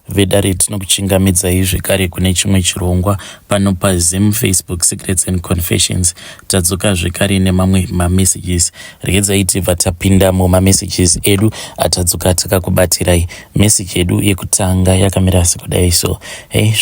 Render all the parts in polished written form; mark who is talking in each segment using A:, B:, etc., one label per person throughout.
A: vedare tinokuchingamidzai zvekare kune chimwe chirongwa pano paZim Facebook Secrets and Confessions. Tadzoka zvekare nemamwe mamessages. Regedzai tibva tapinda mumamessages edu atadzoka takakubatirai. Message edu yekutanga yakamira sekudai so.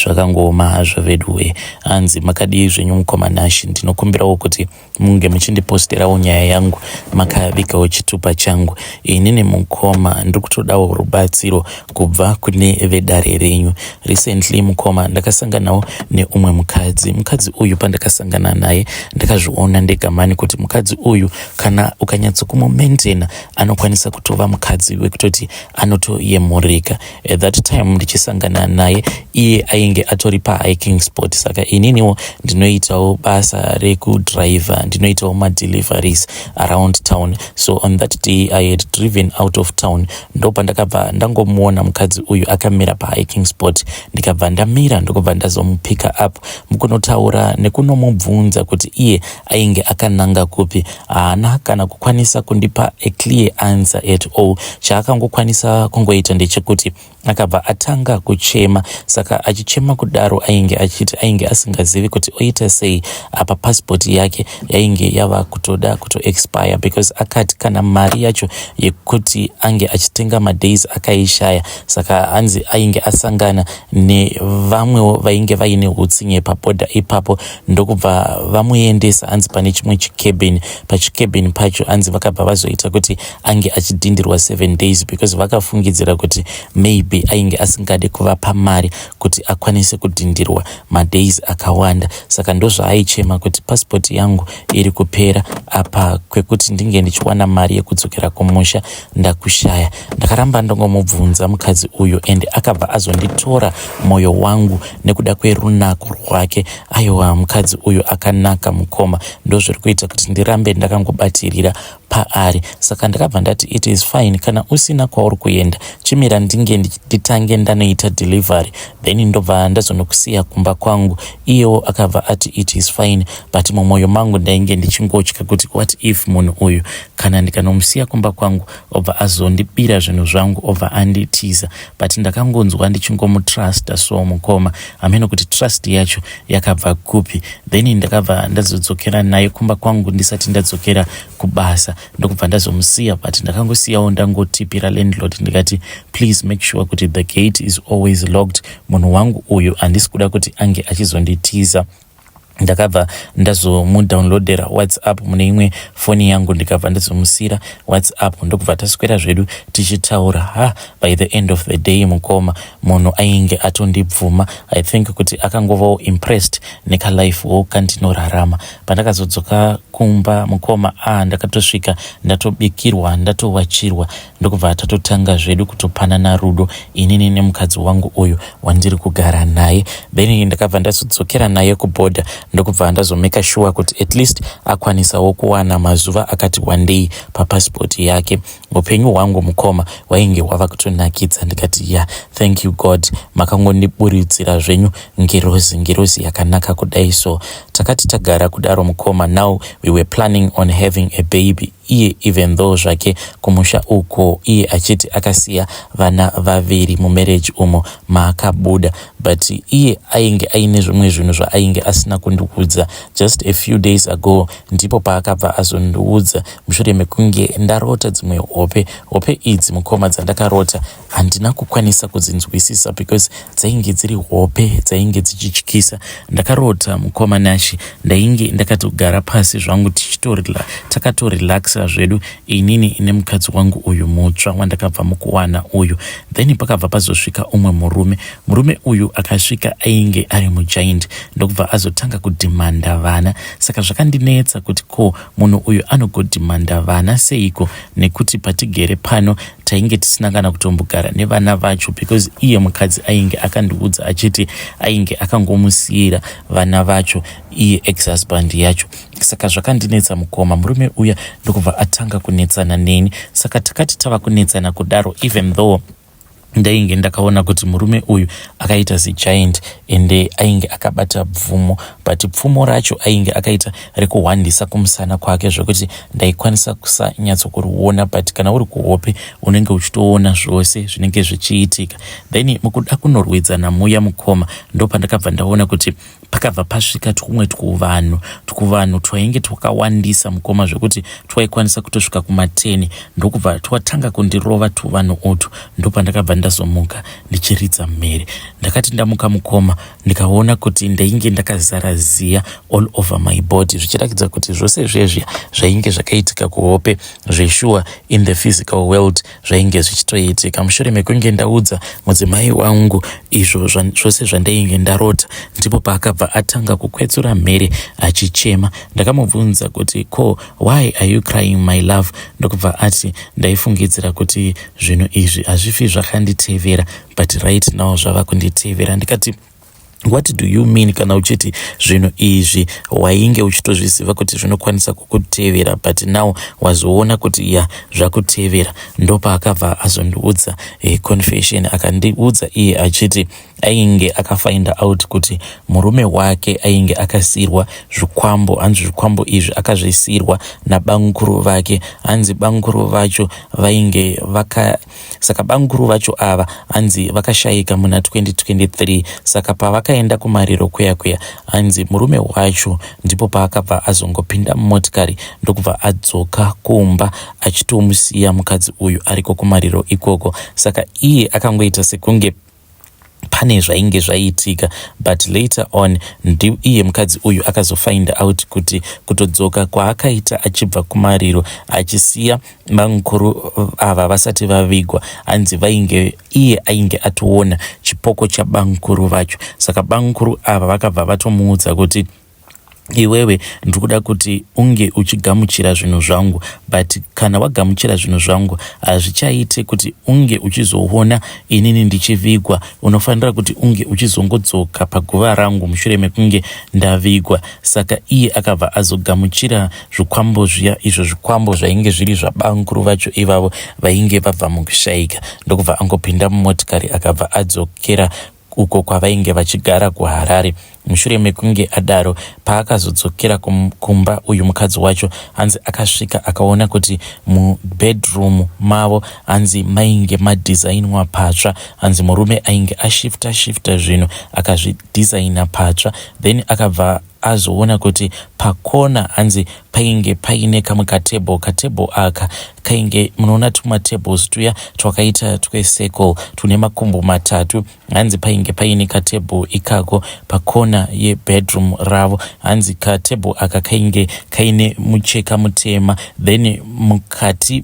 A: Zvakangoma hazvo vedu hanzi makadii zvenyu mukomanashi. Ndinokumbirawo kuti munge muchindiposterawo nyaya yangu makavikawo chitupa changu. Inini mukoma ndikutodawo rubatsiro kubva kune vedare renyu. Recently mukoma ndakasanganawo neumwe mukadzi uyu pandakasangana naye ndakazviona ndegamani kuti mukadzi uyu kana ukanyatsokumomendena anokwanisa kutova mukadzi wekutoti anotoyemurika. At that time ndichisangana naye iye ainge atori pahiking spot, saka ininiwo ndinoitawo basa rekudriver, ndinoitawo madeliveries around town. So on that day I had driven out of town. Ndopa ndakabva ndangomuona mukadzi uyu akamira pahiking spot, ndikabva ndamira ndokubva ndazomupika up mukunotaura nekunomubvunza kuti iye ainge akananga kupi. Haana kana kukwanisa kundipa a clear answer at all. Chaakangokwanisa kungoita ndechekuti akabva atanga kuchema. Saka achichema kudaro ainge achiti ainge asingazivi kuti oita sei apa passport yake yainge yava kutoda kuto expire, because akati kana mari yacho yekuti ange achitenga madays akaishaya. Saka hanzi ainge asangana nevamwewo vainge vaine hutsinye paboda ipapo ndokubva vamuendesa hanzi pane chimwe chikebeni. Pachikebeni pacho hanzi vakabva vazoita kuti ange achidhindirwa 7 days because vakafungidzira kuti maybe ainge asingade kuvapa mari kuti akwanise kudhindirwa madays akawanda. Saka ndozvaaichema kuti passport yangu iri kupera apa kwekuti ndinge ndichiwana mari yekudzokera kumusha ndakushaya. Ndakaramba ndongomubvunza mukadzi uyu ende akabva azonditora moyo wangu nekuda kwerunako rwake. Aiwa, mukadzi uyu akanaka mukoma, ndozviri kuita kuti ndirambe ndakangobatirira paari. Saka ndakabva ndati it is fine, kana usina kwauri kuenda chimira ndinge nditange ndanoita delivery then ndobva ndazonokusiya kumba kwangu. Iyewo akabva ati it is fine, but mumwoyo mangu ndainge ndichingotya kuti what if munhu uyu kana ndikanomusiya kumba kwangu obva azondibira zvinhu zvangu obva anditiza. But ndakangonzwa ndichingomutrusta so mukoma, ameno kuti trust yacho yakabva kupi. Then ndakabva ndazodzokera naye kumba kwangu ndisati ndadzokera kubasa ndokubva ndazomusiya, but ndakangosiyawo ndangotipira landlord ndikati please make sure kuti the gate is always locked. Munhu wangu uyu handisi kuda kuti ange achizonditiza. Ndakabva ndazomudownloadera WhatsApp mune imwe foni yangu, ndikabva ndazomusira WhatsApp ndokubva taswera zvedu tichitaura. By the end of the day mukoma munhu ainge atondibvuma. I think kuti akangovawo impressed nekalife wo kandinorarama. Pandakazodzoka kumba mukoma ndakatosvika ndatobikirwa ndatowachirwa ndokubva tatotanga zvedu kutopanana rudo inini nemukadzi wangu uyu wandiri kugara naye. Then ndakabva ndazodzokera naye kuboda ndokubva ndazomeka sure kuti at least akwanisawo kuwana mazuva akati 1 day papassport yake. Upenyu hwangu mukoma wainge wava kutonakidza. Ndikati thank you God, makangondiburidzira zvenyu ngerozi yakanaka kudai. So takati tagara kudaro mukoma, now we were planning on having a baby. Iye even though zvake kumusha uko iye achiti akasiya vana vaviri mumarriage umo maakabuda, but iye ainge aine zvimwe zvinhu zvaainge asina kundiudza. Just a few days ago ndipo paakabva azondiudza mushure mekunge ndarota dzimwe hope idzi mukoma dzandakarota handina kukwanisa kudzinzwisisa because dzainge dziri hope dzainge dzichityisa. Ndakarota mukoma nashi ndainge ndakatogara pasi zvangu takatorelaxa zvedu inini ine mukadzi wangu uyu mutsva wandakabva mukuwana uyu. Then pakabva pazosvika umwe murume uyu akasvika ainge ari mugiant ndokubva azotanga kudhimanda vana. Saka zvakandinetsa kuti ko munhu uyu anogodhimanda vana seiko, nekuti patigere pano tainge tisina kana kutombogara nevana vacho because iye mukadzi ainge akandiudza achiti ainge akangomusiyira vana vacho iye ex-husband yacho. Saka zvakandinetsa mukoma, murume uya ndokubva atanga kunetsana neni. Saka takati tava kunetsana kudaro, even though ndainge ndakaona kuti murume uyu akaita segiant ende ainge akabata pfumo, but pfumo racho ainge akaita rekuhwandisa kumusana kwake zvokuti ndaikwanisa kusanyatsokuruona, but kana uri kuhope unenge uchitoona zvose zvinenge zvichiitika. Then mukuda kunorwidzana muya mukoma ndopandakabva ndaona kuti pakabva pasvika tumwe tukuvanhu twainge twakawandisa mukoma zvokuti twaikwanisa kutosvika kuma10, ndokubva twatanga kundirova tuvanhu utu. Ndopandakabva ndazomuka ndichiridza mhere. Ndakati ndamuka mukoma ndikaona kuti ndainge ndakazara ziya all over my body, zvichiratidza kuti zvose zvezvia zvainge zvakaitika kuhope zveshuwa in the physical world zvainge zvichitoitika. Mushure mekunge ndaudza mudzimai wangu izvo zvose zvandainge ndarota, ndipo paakabva atanga kukwetsura mhere achichema. Ndakamubvunza kuti ko, why are you crying my love? Ndokubva ati ndaifungidzira kuti zvinhu izvi hazvifi zvakanditevera, but right now zvava kunditevera. Ndikati what do you mean kana uchiti zvinhu izvi wainge uchitozviziva kuti zvinokwanisa kukutevera but now wazoona kuti ya zvakutevera? Ndopa akabva azondiudza confession. Akandiudza iye achiti ainge akafind out kuti murume wake ainge akasirwa zvikwambo. Hanzi zvikwambo izvi akazvisirwa nabanguru vake. Hanzi banguru vacho vainge saka banguru vacho ava hanzi vakashayika muna 2023. Saka pavakaenda kumariro kuya hanzi murume wacho ndipo paakabva azongopinda mumotikari ndokubva adzoka kumba achitomusiya mukadzi uyu ariko kumariro ikoko. Saka iye akangoita sekunge pane zvainge zvaitika, but later on iye mukadzi uyu akazofind out kuti kutodzoka kwaakaita achibva kumariro achisiya banguru ava vasati vavigwa, hanzi iye ainge atoona chipoko chabanguru vacho. Saka banguru ava vakabva vatomuudza kuti iwewe ndikuda kuti unge uchigamuchira zvinhu zvangu, but kana wagamuchira zvinhu zvangu hazvichaite kuti unge uchizoona inini ndichivigwa. Unofanira kuti unge uchizongodzoka paguva rangu mushure mekunge ndavigwa. Saka iye akabva azogamuchira zvikwambo zviya, izvo zvikwambo zvainge zviri zvabanguru vacho ivavo vainge vabva mukushayika. Ndokubva angopinda mumotikari akabva adzokera uko kwavainge vachigara kuHarare. Mushure mekunge adaro, paakazodzokera kumba uyu mukadzi wacho, hanzi akasvika akaona kuti mubedroom mavo hanzi mainge madhizainwa patsva. Hanzi murume ainge ashifta zvinhu akazvidhizaina patsva. Then akabva azoona kuti pakona hanzi painge paine kamwe katebho aka kainge munoona tumatables tuya twakaita twecircle tune makumbo matatu. Hanzi painge paine katebho ikako pakona yebedroom ravo. Hanzi katebho aka kainge kaine mucheka mutema, then mukati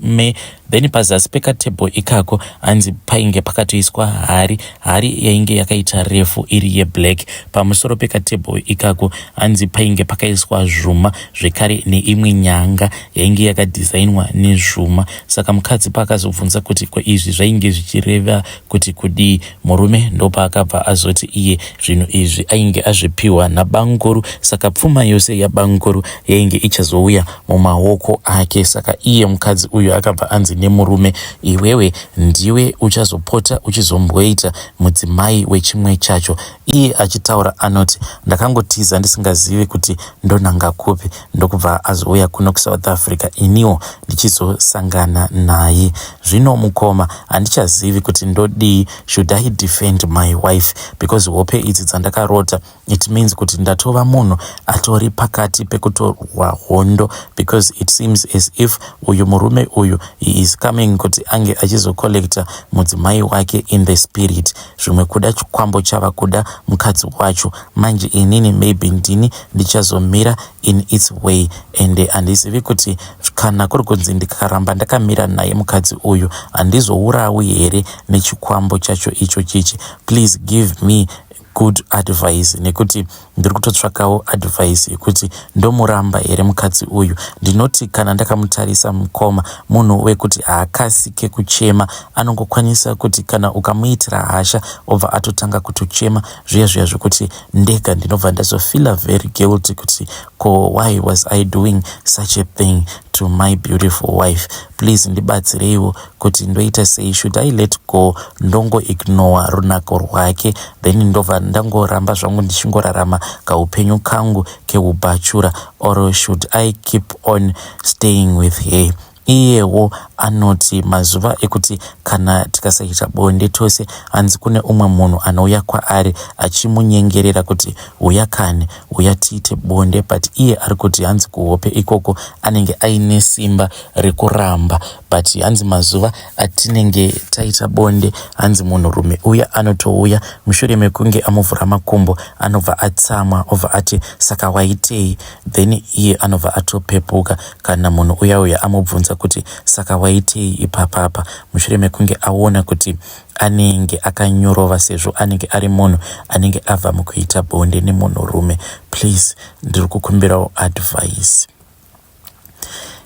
A: then pazasi pekatebho ikako hanzi painge pakatoiswa hari yainge yakaita refu iri yeblack. Pamusoro pekatebho ikako hanzi painge pakaiswa zvuma zvekare neimwe nyanga yainge yakadhizainwa nezvuma. Saka mukadzi paakazobvunza kuti ko izvi zvainge zvichireva kuti kudii, murume ndopaakabva azoti iye zvinhu izvi ainge azvipiwa nabanguru. Saka pfuma yose yabanguru yainge ichazouya mumaoko ake. Saka iye mukadzi uyu akabva anzi nemurume, iwewe ndiwe uchazopota uchizomboita mudzimai wechimwe chacho. Iye achitaura anoti ndakangotiza ndisingazivi kuti ndonanga kupi. Ndokubva azouya kuno kuSouth Africa iniwo ndichizosangana naye. Zvino mukoma handichazivi kuti ndodii. Should I defend my wife? Because hope idzi dzandakarota it means kuti ndatova munhu atori pakati pekutorwa hondo, because it seems as if uyu murume uyu he is coming kuti ange achizokolekta mudzimai wake in the spirit. Zvimwe kuda chikwambo chava kuda mukadzi wacho. Manje inini maybe ndini ndichazomira in its way, and handizivi kuti kana kuri kunzi ndikaramba ndakamira naye mukadzi uyu handizourawi here nechikwambo chacho icho chichi. Please give me good advice, nekuti ndiri kutotsvakawo advice yekuti ndomuramba here mukadzi uyu. Ndinoti kana ndakamutarisa mukoma munhu wekuti haakasike kuchema, anongokwanisa kuti kana ukamuitira hasha obva atotanga kutochema zviya zvekuti ndega ndinobva ndazofeel very guilty kuti ko why was I doing such a thing. to my beautiful wife. Please ndibatsireiwo kuti ndoita sei. Should I let go ndongo ignore runako rwake then ndobva ndangoramba zvangu ndichingorarama kaupenyu kangu keubachura, or should I keep on staying with her? Iyewo anoti mazuva ekuti kana tikasaita bonde tose hanzi kune umwe munhu anouya kwaari achimunyengerera kuti uya kane uya tiite bonde, but iye ari kuti hanzi kuhope ikoko anenge aine simba rekuramba, but hanzi mazuva atinenge taita bonde hanzi munhurume uya anotouya mushure mekunge amuvhura makumbo anobva atsamwa obva ati saka waitei, then iye anobva atopepuka kana munhu uya amubvunza kuti saka waitei ipapapa, mushure mekunge aona kuti anenge akanyorova sezvo anenge ari munhu anenge abva mukuita bonde nemunhurume. Please ndiri kukumbirawo advice.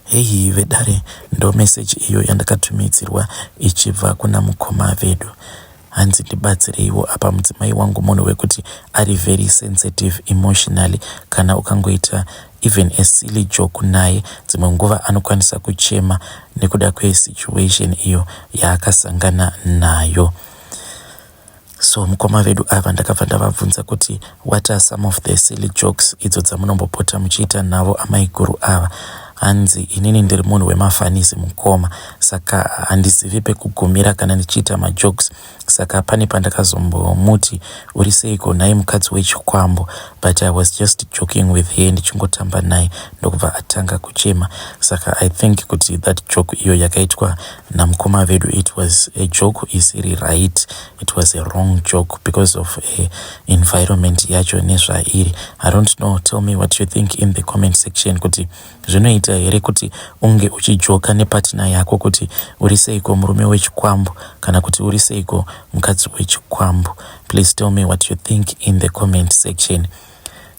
A: Hei vedare, ndo message iyo yandakatumidzirwa ichibva kuna mukoma vedu. Hanzi ndibatsireiwo apa mudzimai wangu munhu wekuti ari very sensitive emotionally. Kana ukangoita even a silly joke naye dzimwe nguva anokwanisa kuchema nekuda kwesituation iyo yaakasangana nayo. So mukoma vedu ava ndakabva ndavabvunza kuti what are some of the silly jokes idzo dzamunombopota muchiita navo amai guru ava. Hanzi inini ndiri munhu wemafanisi mukoma, saka handizivi pekugumira kana ndichiita majokes, saka pane pandakazombomuti uri seiko nhai mukadzi wechikwambo, but I was just joking with her ndichingotamba naye ndokubva atanga kuchema. Saka I think kuti that joke iyo yakaitwa namukoma vedu, it was a joke isiri right, it was a wrong joke because of environment yacho nezvairi. I don't know, tell me what you think in the comment section kuti zvinoita here kuti unge uchijoka nepatina yako kuti uri seiko murume wechikwambo kana kuti uri seiko mukadzi wechikwambo. Please tell me what you think in the comment section.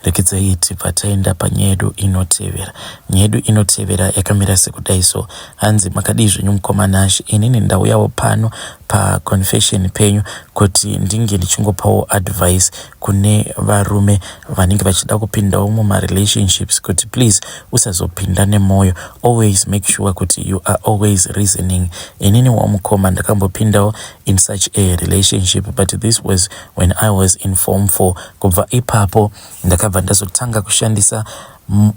A: Rekedzai tibva taenda panyedu inotevera. Nyedu inotevera yakamira sekudai. So hanzi makadii zvenyu mukomanashi, inini ndauyawo pano paconfession penyu kuti ndinge ndichingopawo advice kune varume vanenge vachida kupindawo mumarelationships kuti please usazopinda nemoyo, always make sure kuti you are always reasoning. Inini wamukoma ndakambopindawo in such a relationship, but this was when I was in form 4. Kubva ipapo ndakabva ndazotanga kushandisa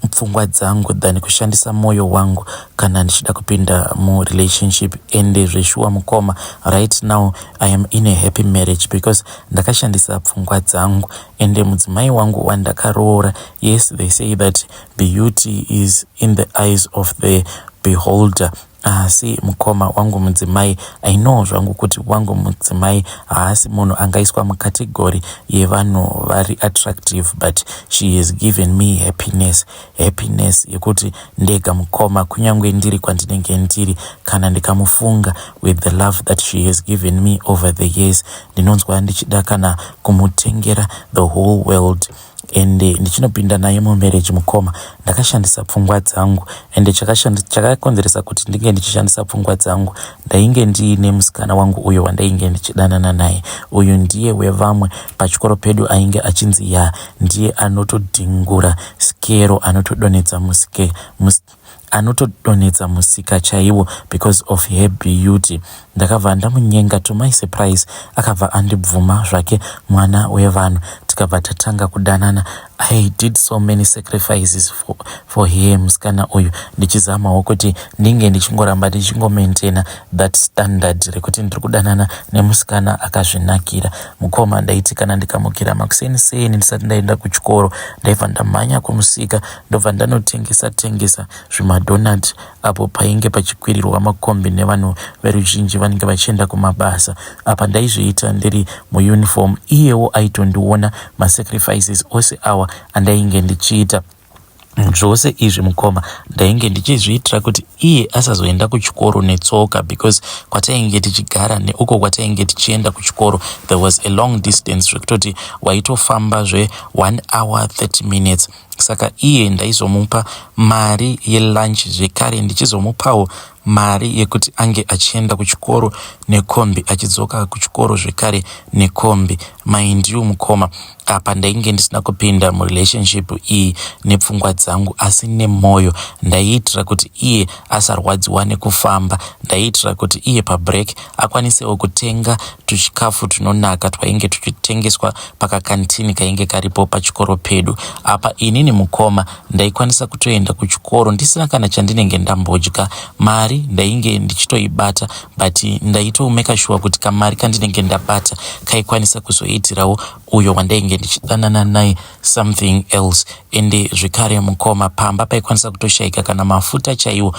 A: pfungwa dzangu than kushandisa moyo wangu kana ndichida kupinda mu relationship. Ende zveshuwa mukoma, right now I am in a happy marriage because ndakashandisa pfungwa dzangu. Ende mudzimai wangu wandakaroora. Yes, they say that beauty is in the eyes of the beholder. Asi mukoma wangu mudzimai, I know zvangu kuti wangu mudzimai haasi munhu angaiswa mukategori yevanhu vari attractive, but she has given me happiness yekuti ndega mukoma kunyangwe ndiri kwandinenge ndiri kana ndikamufunga with the love that she has given me over the years. Ndinonzwa ndichida kana kumutengera the whole world. Ende ndichinopinda naye mumarriage mukoma ndakashandisa pfungwa dzangu. Ende chakakonzeresa kuti ndinge ndichishandisa pfungwa dzangu, ndainge ndiine musikana wangu uyo wandainge ndichidanana naye. Uyu ndiye wevamwe pachikoro pedu ainge achinzi ndiye anotodhingura skero, anotodonedza musika chaiwo because of her beauty. Ndakabva ndamunyenga, to my surprise akabva andibvuma zvake mwana wevanhu, tikabva tatanga kudanana. I did so many sacrifices for her musikana uyu, ndichizamawo kuti ndinge ndichingoramba ndichingomaintaina that standard rekuti ndiri kudanana nemusikana akazvinakira. Mukoma ndaiti kana ndikamukira makuseni ndisati ndaenda kuchikoro ndaibva ndamhanya kumusika ndobva ndanotengesa zvimadonut apo painge pachikwirirwa makombi nevanhu veruzhinji vanenge vachienda kumabasa. Apa ndaizviita ndiri muuniform, iyewo aitondiona masacrifices ose awa andainge ndichiita. Zvose izvi mukoma ndainge ndichizviitira kuti iye asazoenda kuchikoro netsoka, because kwatainge tichigara neuko kwatainge tichienda kuchikoro there was a long distance zvekutoti waitofamba 1 hour 30 minutes. Saka iye ndaizomupa mari yelunch zvekare ndichizomupawo mari yekuti ange achienda kuchikoro nekombi, achidzoka kuchikoro zvekare nekombi. Mind you mukoma, apa ndainge ndisina kupinda murelationship iyi nepfungwa dzangu asi nemwoyo. Ndaiitira kuti iye asarwadziwa nekufamba, ndaiitira kuti iye pabreak akwanisewo kutenga tuchikafu tunonaka twainge tuchitengeswa pakakantini kainge karipo pachikoro pedu. Apa inini mukoma ndaikwanisa kutoenda kuchikoro ndisina kana chandinenge ndambodya. Mari ndainge ndichitoibata, but ndaitomeka sure kuti kamari kandinenge ndabata kaikwanisa kuzoitirawo uyo wandainge ndichidanana naye something else. Ende zvekare mukoma, pamba paikwanisa kutoshaika kana mafuta chaiwo.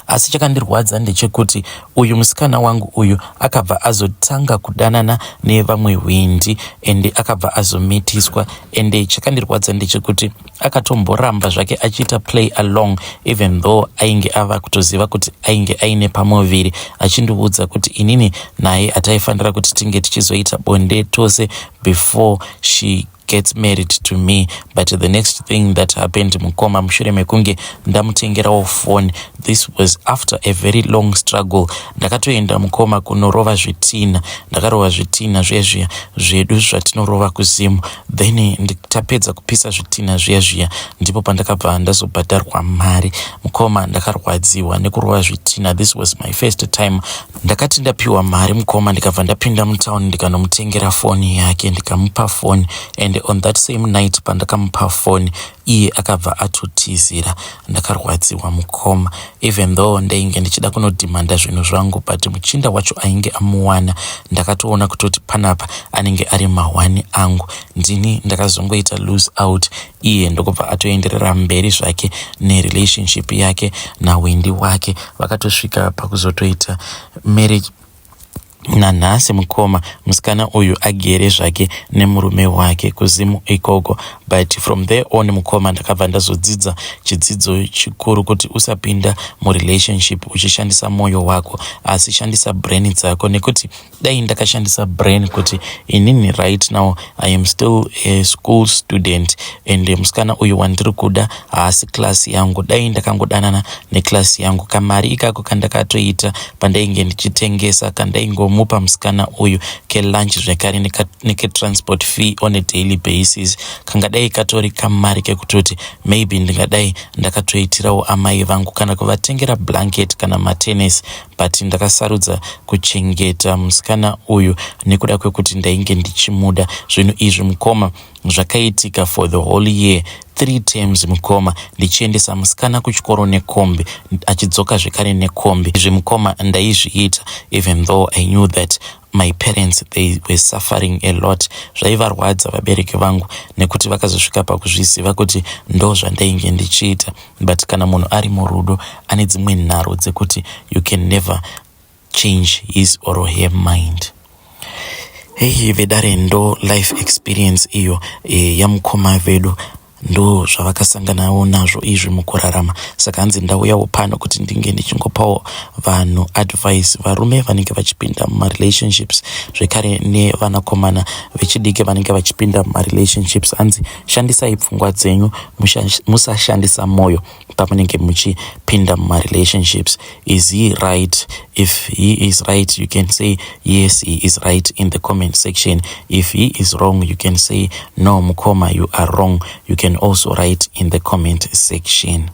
A: Asi chakandirwadza ndechekuti uyu musikana wangu uyu akabva azotanga kudanana nevamwe windi ende akabva azomitiswa. Ende chakandirwadza ndechekuti akatomboramba zvake achiita play along even though ainge ava kutoziva kuti ainge aine pamuviri, achindiudza kuti inini naye ataifanira kuti tinge tichizoita bonde tose before she gets married to me. But the next thing that happened mukoma, mushure mekunge ndamutengerawo phone, this was after a very long struggle. Ndakatoenda mukoma kunorova zvitina, ndakarova zvitina zviya zvedu zvatinorova kuzimu. Then ndikatapedza kupisa zvitina zviya ndipo pandakabva ndazobhadharwa mari. Mukoma, ndakarwadziwa nekurova zvitina. This was my first time. Ndakati ndapiwa mari mukoma, ndikabva ndapinda mutown ndikanomutengera phone yake, ndikamupa phone. And on that same night pandakamupa phone, iye akabva atotizira. Ndakarwadziwa mukoma, even though ndainge ndichida kunodhimanda zvinhu zvangu, but muchinda wacho ainge amuwana. Ndakatoona kutoti panapa anenge ari mahwani angu. Ndini ndakazongoita lose out. Iye ndokubva atoenderera mberi zvake nerelationship yake nawindi wake, vakatosvika pakuzotoita marriage. Nanhasi mukoma, musikana uyu agere zvake nemurume wake kuzimu ikoko. But from there on mukoma, ndakabva ndazodzidza chidzidzo chikuru kuti usapinda murelationship uchishandisa mwoyo wako, asi shandisa brain dzako. Nekuti dai ndakashandisa brain kuti inini right now I am still a school student and musikana uyu wandiri kuda haasi klasi yangu, dai ndakangodanana neklasi yangu, kamari ikako kandakatoita pandainge ndichitengesa kandaingomupa musikana uyu kelunch zvekare neketransport fee on a daily basis, kangadai katori kamari kekutoti maybe ndingadai ndakatoitirawo amai vangu kana kuvatengera blanket kana matenis. But ndakasarudza kuchengeta musikana uyu nekuda kwekuti ndainge ndichimuda. Zvinhu izvi mukoma zvakaitika for the whole year, 3 times mukoma, ndichiendesa musikana kuchikoro nekombi, achidzoka zvekare nekombi. Izvi mukoma ndaizviita even though I knew that my parents, they were suffering a lot. Zvaivarwadza vabereki vangu nekuti vakazosvika pakuzviziva kuti ndo zvandainge ndichiita. But kana munhu ari murudo ane dzimwe nharo dzekuti you can never change his or her mind. Hey vedare, ndo life experience iyo yamukoma vedu, ndo zvavakasanganawo nazvo izvi mukurarama. Saka hanzi ndauyawo pano kuti ndinge ndichingopawo vanhu advice, varume vanenge vachipinda mumarelationships zvekare nevanakomana vechidiki vanenge vachipinda mumarelationships. Hanzi shandisai pfungwa dzenyu, musashandisa mwoyo pamunenge muchipinda mumarelationships. Is he right? If he is right, you can say yes, he is right in the comment section. If he is wrong, you can say no mukoma, you are wrong. You can also write in the comment section.